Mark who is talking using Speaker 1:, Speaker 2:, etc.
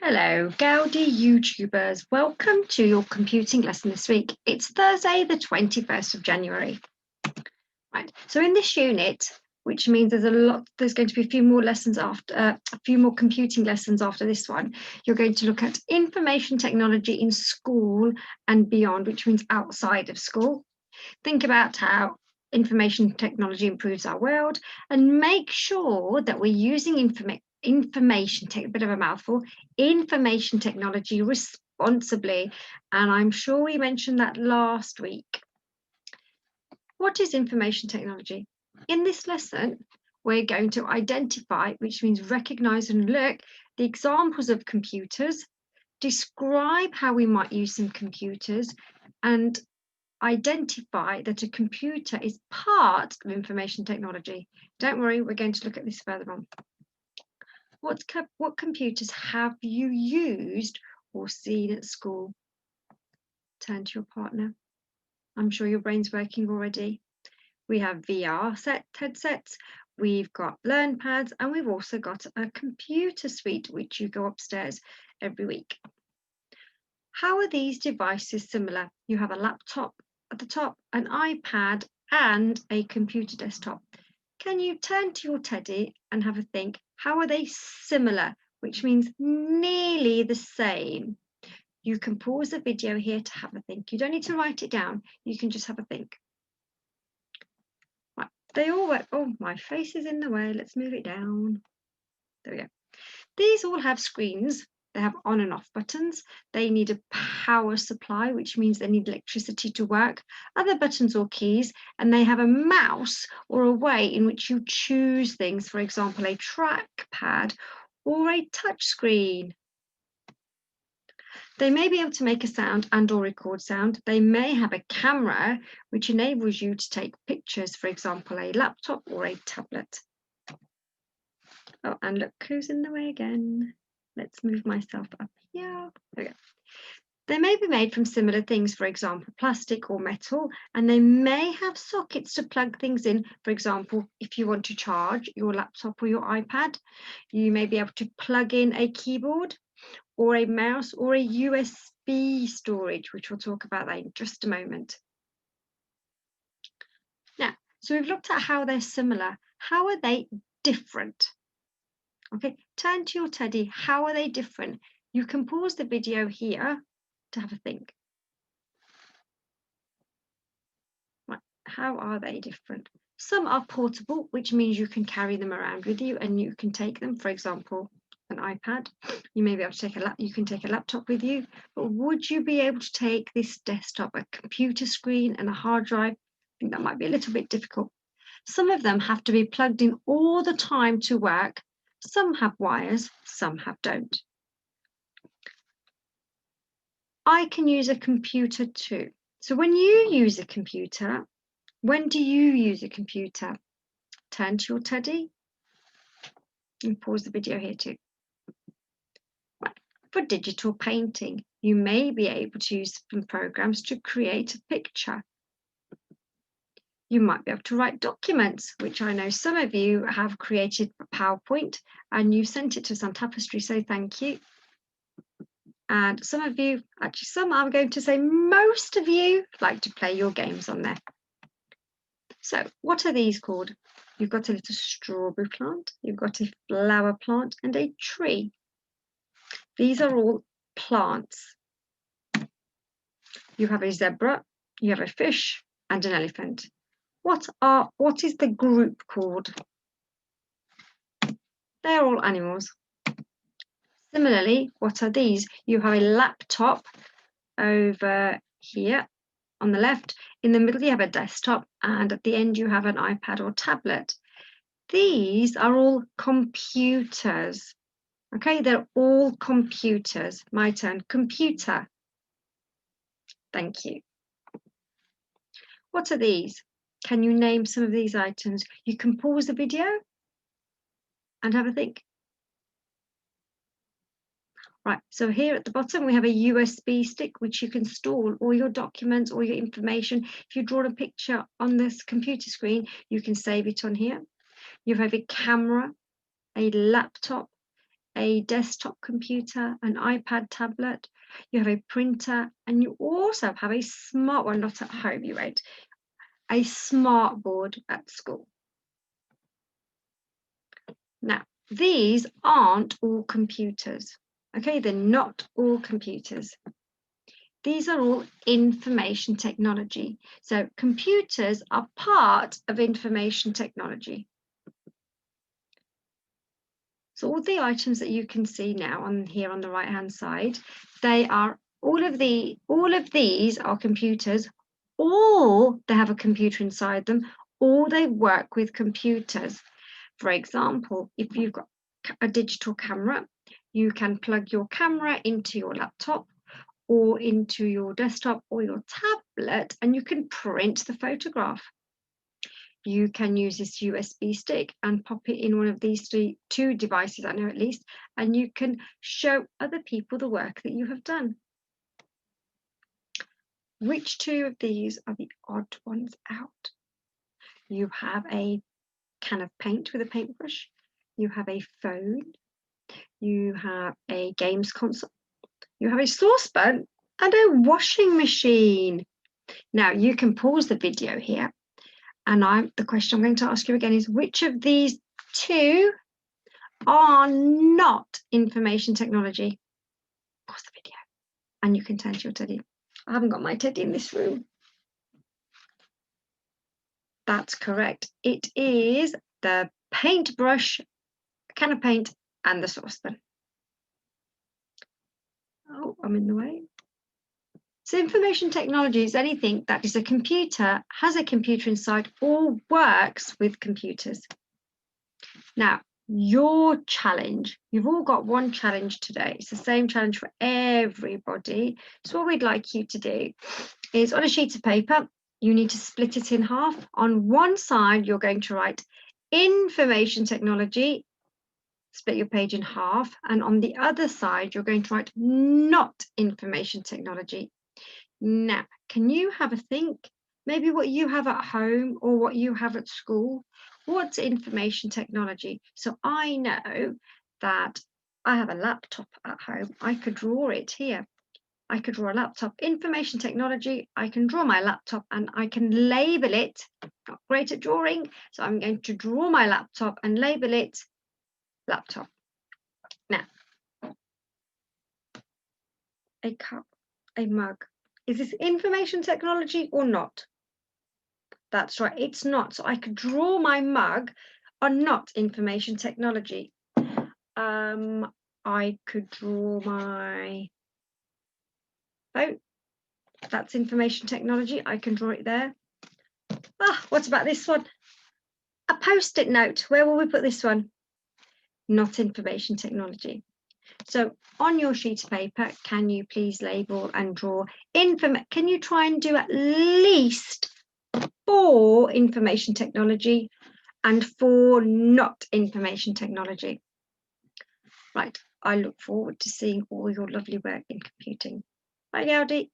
Speaker 1: Hello, Gaudi YouTubers. Welcome to your computing lesson this week. It's Thursday, the 21st of January. Right. So in this unit, which means there's going to be a few more lessons after, a few more computing lessons after this one. You're going to look at information technology in school and beyond, which means outside of school. Think about how information technology improves our world and make sure that we're using information technology responsibly. And I'm sure we mentioned that last week. What is information technology? In this lesson, we're going to identify, which means recognize and look, the examples of computers, describe how we might use some computers, and identify that a computer is part of information technology. Don't worry, we're going to look at this further on. What computers have you used or seen at school? Turn to your partner. I'm sure your brain's working already. We have VR headsets, we've got LearnPads, and we've also got a computer suite, which you go upstairs every week. How are these devices similar? You have a laptop at the top, an iPad, and a computer desktop. Can you turn to your teddy and have a think? How are they similar, which means nearly the same? You can pause the video here to have a think. You don't need to write it down. You can just have a think. Right, they all work. Oh, my face is in the way. Let's move it down. There we go. These all have screens. They have on and off buttons. They need a power supply, which means they need electricity to work, other buttons or keys, and they have a mouse or a way in which you choose things, for example, a trackpad or a touch screen. They may be able to make a sound and or record sound. They may have a camera, which enables you to take pictures, for example, a laptop or a tablet. Oh, and look who's in the way again. Let's move myself up here. There we go. They may be made from similar things, for example, plastic or metal, and they may have sockets to plug things in. For example, if you want to charge your laptop or your iPad, you may be able to plug in a keyboard or a mouse or a USB storage, which we'll talk about that in just a moment. Now, so we've looked at how they're similar. How are they different? Okay, turn to your teddy. How are they different? You can pause the video here to have a think. Right, how are they different? Some are portable, which means you can carry them around with you and you can take them, for example, an iPad. You may be able to take you can take a laptop with you, but would you be able to take this desktop, a computer screen and a hard drive? I think that might be a little bit difficult. Some of them have to be plugged in all the time to work. Some have wires, some don't. I can use a computer too. So when you use a computer, when do you use a computer? Turn to your teddy and pause the video here too. Right. For digital painting, you may be able to use some programs to create a picture. You might be able to write documents, which I know some of you have created a PowerPoint and you sent it to Sun Tapestry, so thank you. And some of you, actually some, I'm going to say most of you like to play your games on there. So what are these called? You've got a little strawberry plant, you've got a flower plant and a tree. These are all plants. You have a zebra, you have a fish and an elephant. What is the group called? They're all animals. Similarly, what are these? You have a laptop over here on the left. In the middle, you have a desktop, and at the end, you have an iPad or tablet. These are all computers. Okay, they're all computers. My turn. Computer. Thank you. What are these? Can you name some of these items? You can pause the video and have a think. Right, so here at the bottom, we have a USB stick, which you can store all your documents, all your information. If you draw a picture on this computer screen, you can save it on here. You have a camera, a laptop, a desktop computer, an iPad tablet, you have a printer, and you also have a smart one, not at home, you read, a smart board at school. Now, these aren't all computers, okay? They're not all computers. These are all information technology. So computers are part of information technology. So all the items that you can see now on here on the right hand side, they are all of these are computers, or they have a computer inside them, or they work with computers. For example, if you've got a digital camera, you can plug your camera into your laptop or into your desktop or your tablet, and you can print the photograph. You can use this USB stick and pop it in one of these two devices, I know at least, and you can show other people the work that you have done. Which two of these are the odd ones out? You have a can of paint with a paintbrush, you have a phone, you have a games console, you have a saucepan, and a washing machine. Now you can pause the video here, and the question I'm going to ask you again is, which of these two are not information technology? Pause the video and you can turn to your teddy. I haven't got my teddy in this room. That's correct. It is the paintbrush, can of paint, and the saucepan. Oh, I'm in the way. So information technology is anything that is a computer, has a computer inside, or works with computers. Now, your challenge, you've all got one challenge today. It's the same challenge for everybody. So what we'd like you to do is, on a sheet of paper, you need to split it in half. On one side, you're going to write information technology, split your page in half, and on the other side, you're going to write not information technology. Now, can you have a think? Maybe what you have at home or what you have at school. What's information technology? So I know that I have a laptop at home. I could draw it here. I could draw a laptop. Information technology, I can draw my laptop and I can label it. Not great at drawing, so I'm going to draw my laptop and label it laptop. Now, a cup, a mug. Is this information technology or not? That's right, it's not. So I could draw my mug on not information technology. I could draw my boat. That's information technology. I can draw it there. What about this one? A post-it note. Where will we put this one? Not information technology. So on your sheet of paper, can you please label and draw can you try and do at least 4 information technology and 4 not information technology? Right, I look forward to seeing all your lovely work in computing. Bye, Gaudi.